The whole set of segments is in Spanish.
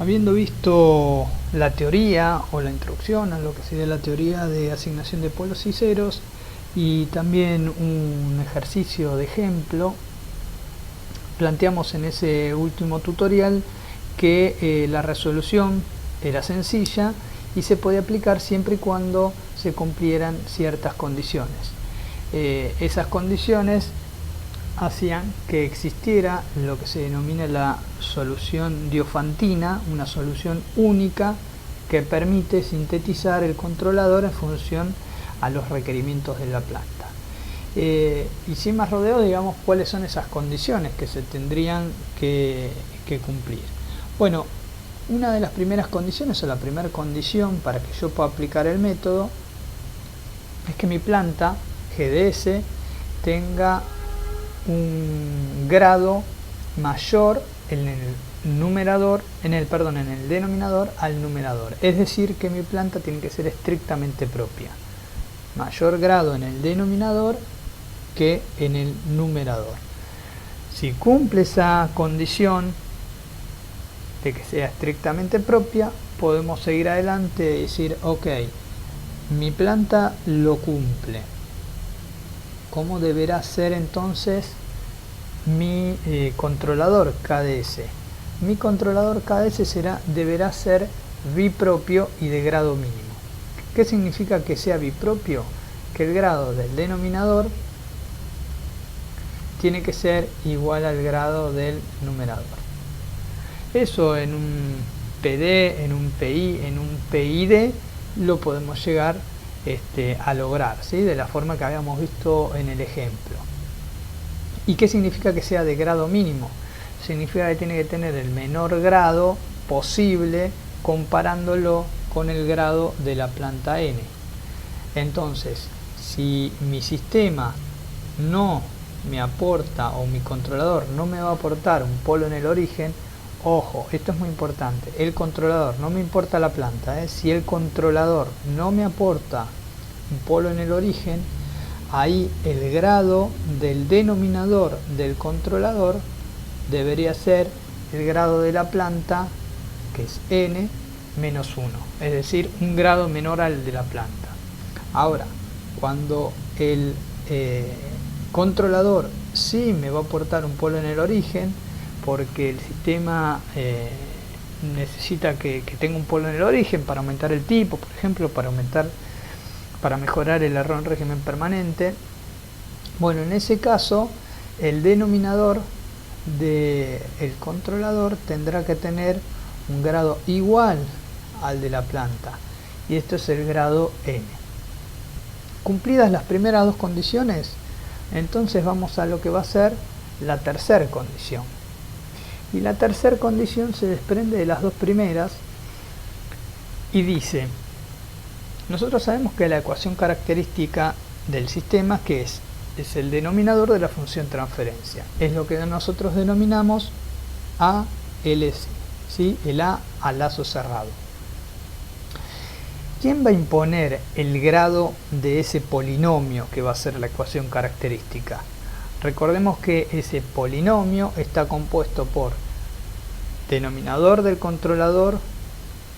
Habiendo visto la teoría o la introducción a lo que sería la teoría de asignación de polos y ceros y también un ejercicio de ejemplo, planteamos en ese último tutorial que la resolución era sencilla y se podía aplicar siempre y cuando se cumplieran ciertas condiciones. Esas condiciones hacían que existiera lo que se denomina la solución diofantina, una solución única que permite sintetizar el controlador en función a los requerimientos de la planta. Y sin más rodeos, digamos cuáles son esas condiciones que se tendrían que cumplir. Bueno, una de las primeras condiciones o la primera condición para que yo pueda aplicar el método es que mi planta GDS tenga un grado mayor en el numerador, en el denominador al numerador. Es decir, que mi planta tiene que ser estrictamente propia. Mayor grado en el denominador que en el numerador. Si cumple esa condición de que sea estrictamente propia, podemos seguir adelante y decir, ok, mi planta lo cumple. ¿Cómo deberá ser entonces mi controlador KDS? Mi controlador KDS deberá ser bipropio y de grado mínimo. ¿Qué significa que sea bipropio? Que el grado del denominador tiene que ser igual al grado del numerador. Eso en un PD, en un PI, en un PID lo podemos llegar a lograr, ¿sí? De la forma que habíamos visto en el ejemplo. ¿Y qué significa que sea de grado mínimo? Significa que tiene que tener el menor grado posible comparándolo con el grado de la planta N. Entonces, si mi sistema no me aporta, o mi controlador no me va a aportar un polo en el origen, ojo, esto es muy importante, el controlador, no me importa la planta, si el controlador no me aporta un polo en el origen, ahí el grado del denominador del controlador debería ser el grado de la planta, que es n, menos 1, es decir, un grado menor al de la planta. Ahora, cuando el controlador sí me va a aportar un polo en el origen, porque el sistema necesita que tenga un polo en el origen para aumentar el tipo, por ejemplo, para mejorar el error en régimen permanente. Bueno, en ese caso el denominador del controlador tendrá que tener un grado igual al de la planta, y esto es el grado n. Cumplidas las primeras dos condiciones, entonces vamos a lo que va a ser la tercera condición. Y la tercera condición se desprende de las dos primeras y dice, nosotros sabemos que la ecuación característica del sistema, que es el denominador de la función transferencia, es lo que nosotros denominamos ALC, ¿sí? El A a lazo cerrado. ¿Quién va a imponer el grado de ese polinomio que va a ser la ecuación característica? Recordemos que ese polinomio está compuesto por denominador del controlador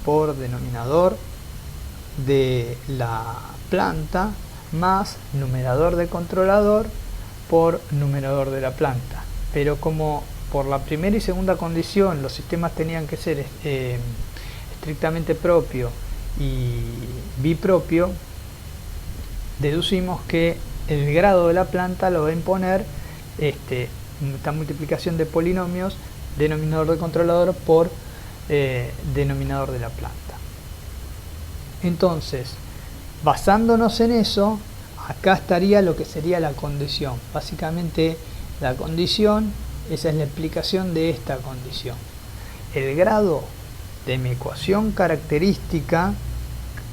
por denominador de la planta más numerador del controlador por numerador de la planta. Pero como por la primera y segunda condición los sistemas tenían que ser estrictamente propio y bipropio, deducimos que el grado de la planta lo va a imponer esta multiplicación de polinomios, denominador del controlador por denominador de la planta. Entonces, basándonos en eso, acá estaría lo que sería la condición. Básicamente la condición, esa es la explicación de esta condición. El grado de mi ecuación característica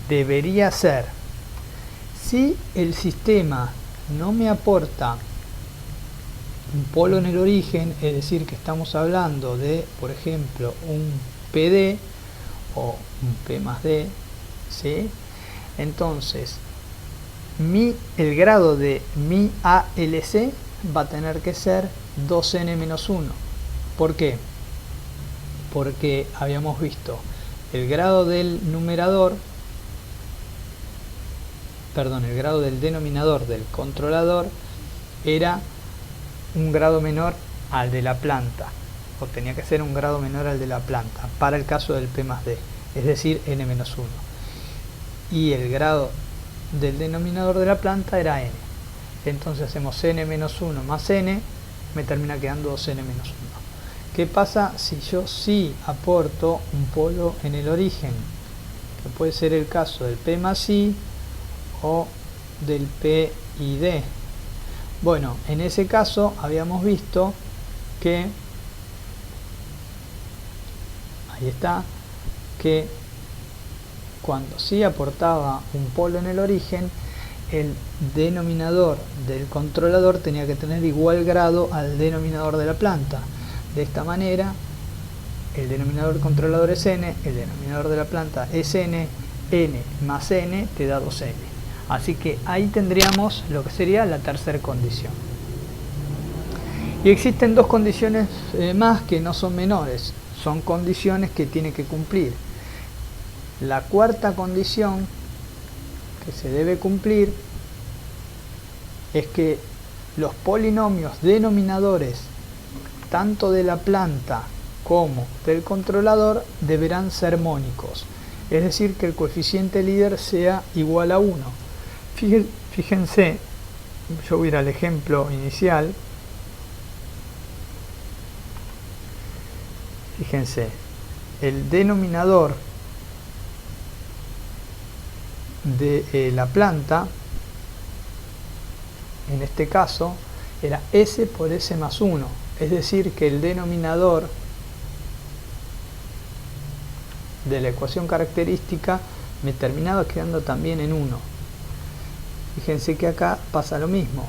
debería ser, si el sistema no me aporta un polo en el origen, es decir, que estamos hablando de, por ejemplo, un PD o un P más D, ¿sí? Entonces, el grado de mi ALC va a tener que ser 2n menos 1. ¿Por qué? porque habíamos visto el grado del numerador, perdón, el grado del denominador del controlador era un grado menor al de la planta, o tenía que ser un grado menor al de la planta para el caso del P más D, es decir, n-1, y el grado del denominador de la planta era n. Entonces hacemos n-1 más n, me termina quedando 2n-1. ¿Qué pasa si yo sí aporto un polo en el origen? Que puede ser el caso del P más I o del P y D. Bueno, en ese caso habíamos visto que, ahí está, que cuando sí aportaba un polo en el origen, el denominador del controlador tenía que tener igual grado al denominador de la planta. De esta manera, el denominador del controlador es n, el denominador de la planta es n, n más n te da 2n. Así que ahí tendríamos lo que sería la tercera condición. Y existen dos condiciones más que no son menores, son condiciones que tiene que cumplir. La cuarta condición que se debe cumplir es que los polinomios denominadores tanto de la planta como del controlador deberán ser mónicos, es decir, que el coeficiente líder sea igual a 1. Fíjense, yo voy a ir al ejemplo inicial. Fíjense, el denominador de la planta, en este caso, era s por s más 1, es decir, que el denominador de la ecuación característica me terminaba quedando también en 1. Fíjense que acá pasa lo mismo,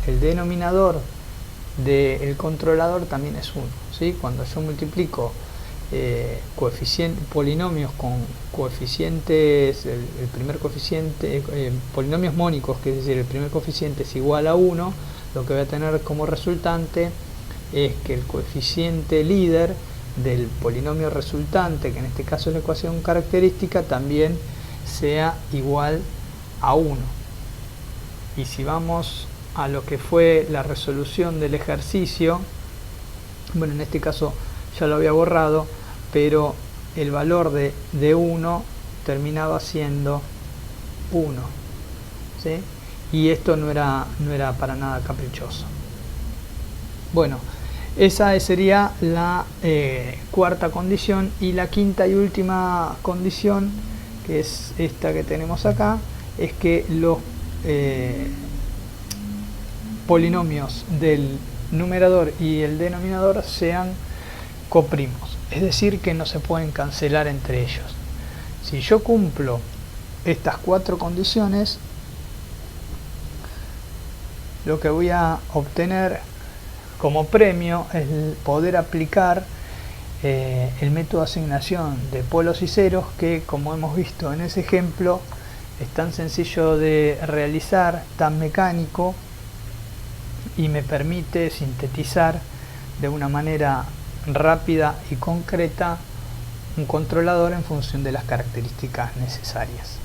el denominador del controlador también es 1, ¿sí? Cuando yo multiplico polinomios con coeficientes, el primer coeficiente, polinomios mónicos, que es decir, el primer coeficiente es igual a 1, lo que voy a tener como resultante es que el coeficiente líder del polinomio resultante, que en este caso es la ecuación característica, también sea igual a 1. Y si vamos a lo que fue la resolución del ejercicio, bueno, en este caso ya lo había borrado, pero el valor de 1 terminaba siendo 1, ¿sí? Y esto no era para nada caprichoso. Bueno, esa sería la cuarta condición, y la quinta y última condición, que es esta que tenemos acá, es que los polinomios del numerador y el denominador sean coprimos, es decir, que no se pueden cancelar entre ellos. Si yo cumplo estas cuatro condiciones, lo que voy a obtener como premio es poder aplicar el método de asignación de polos y ceros, que, como hemos visto en ese ejemplo, es tan sencillo de realizar, tan mecánico, y me permite sintetizar de una manera rápida y concreta un controlador en función de las características necesarias.